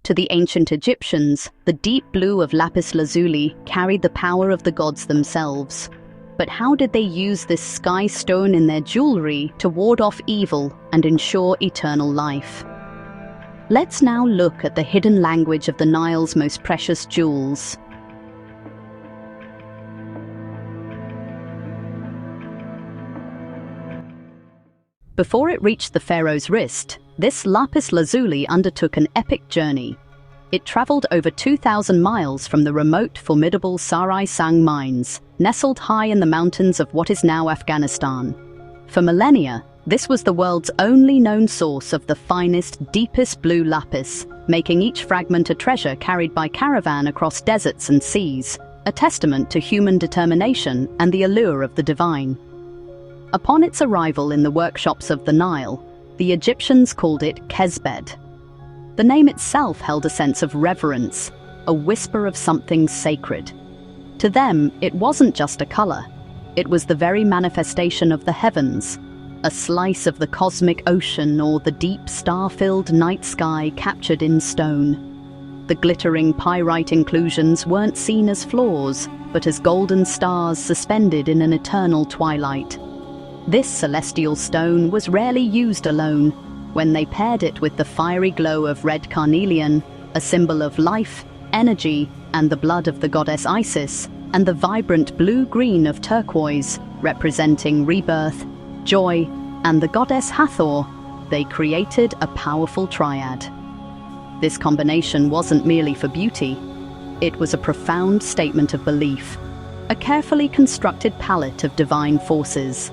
To the ancient Egyptians, the deep blue of Lapis Lazuli carried the power of the gods themselves. But how did they use this sky stone in their jewelry to ward off evil and ensure eternal life? Let's now look at the hidden language of the Nile's most precious jewels. Before it reached the pharaoh's wrist, this lapis lazuli undertook an epic journey. It traveled over 2,000 miles from the remote, formidable Sarai Sang mines, nestled high in the mountains of what is now Afghanistan. For millennia, this was the world's only known source of the finest, deepest blue lapis, making each fragment a treasure carried by caravan across deserts and seas, a testament to human determination and the allure of the divine. Upon its arrival in the workshops of the Nile, the Egyptians called it Kesbed. The name itself held a sense of reverence, a whisper of something sacred. To them, it wasn't just a color. It was the very manifestation of the heavens, a slice of the cosmic ocean or the deep star-filled night sky captured in stone. The glittering pyrite inclusions weren't seen as flaws, but as golden stars suspended in an eternal twilight. This celestial stone was rarely used alone. When they paired it with the fiery glow of red carnelian, a symbol of life, energy, and the blood of the goddess Isis, and the vibrant blue-green of turquoise, representing rebirth, joy, and the goddess Hathor, they created a powerful triad. This combination wasn't merely for beauty. It was a profound statement of belief, a carefully constructed palette of divine forces.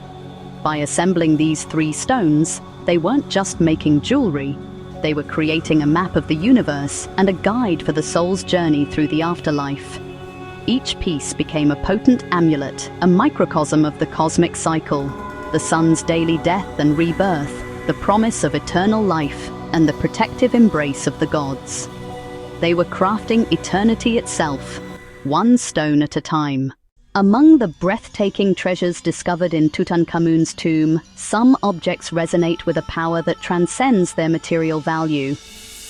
By assembling these three stones, they weren't just making jewelry, they were creating a map of the universe and a guide for the soul's journey through the afterlife. Each piece became a potent amulet, a microcosm of the cosmic cycle, the sun's daily death and rebirth, the promise of eternal life, and the protective embrace of the gods. They were crafting eternity itself, one stone at a time. Among the breathtaking treasures discovered in Tutankhamun's tomb, some objects resonate with a power that transcends their material value.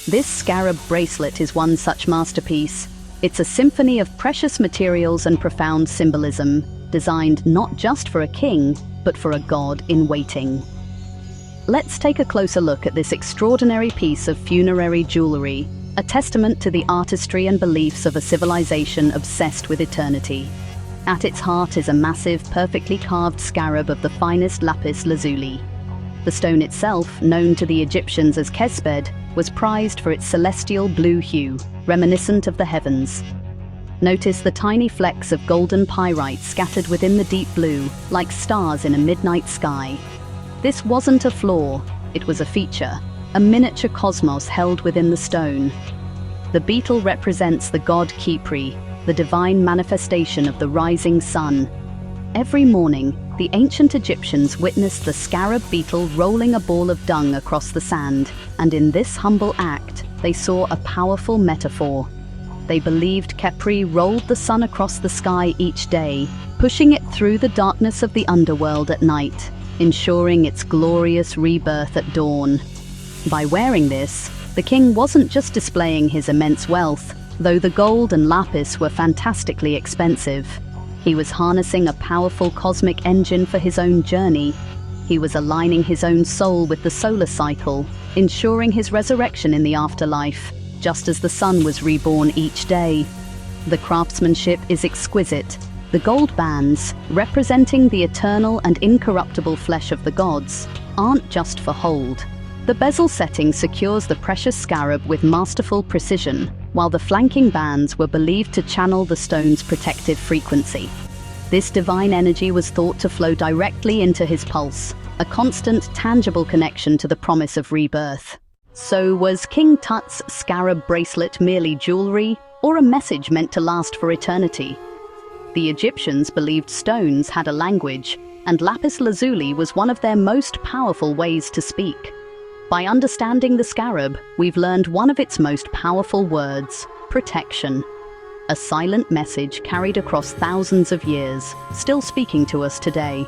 This scarab bracelet is one such masterpiece. It's a symphony of precious materials and profound symbolism, designed not just for a king, but for a god in waiting. Let's take a closer look at this extraordinary piece of funerary jewelry, a testament to the artistry and beliefs of a civilization obsessed with eternity. At its heart is a massive, perfectly carved scarab of the finest lapis lazuli. The stone itself, known to the Egyptians as Kesbed, was prized for its celestial blue hue, reminiscent of the heavens. Notice the tiny flecks of golden pyrite scattered within the deep blue, like stars in a midnight sky. This wasn't a flaw, it was a feature, a miniature cosmos held within the stone. The beetle represents the god Khepri, the divine manifestation of the rising sun. Every morning, the ancient Egyptians witnessed the scarab beetle rolling a ball of dung across the sand, and in this humble act, they saw a powerful metaphor. They believed Khepri rolled the sun across the sky each day, pushing it through the darkness of the underworld at night, ensuring its glorious rebirth at dawn. By wearing this, the king wasn't just displaying his immense wealth, though the gold and lapis were fantastically expensive. He was harnessing a powerful cosmic engine for his own journey. He was aligning his own soul with the solar cycle, ensuring his resurrection in the afterlife, just as the sun was reborn each day. The craftsmanship is exquisite. The gold bands, representing the eternal and incorruptible flesh of the gods, aren't just for hold. The bezel setting secures the precious scarab with masterful precision, while the flanking bands were believed to channel the stone's protective frequency. This divine energy was thought to flow directly into his pulse, a constant, tangible connection to the promise of rebirth. So was King Tut's scarab bracelet merely jewelry, or a message meant to last for eternity? The Egyptians believed stones had a language, and lapis lazuli was one of their most powerful ways to speak. By understanding the scarab, we've learned one of its most powerful words: protection. A silent message carried across thousands of years, still speaking to us today.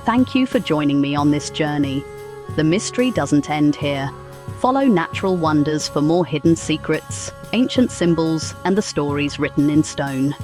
Thank you for joining me on this journey. The mystery doesn't end here. Follow natural wonders for more hidden secrets, ancient symbols, and the stories written in stone.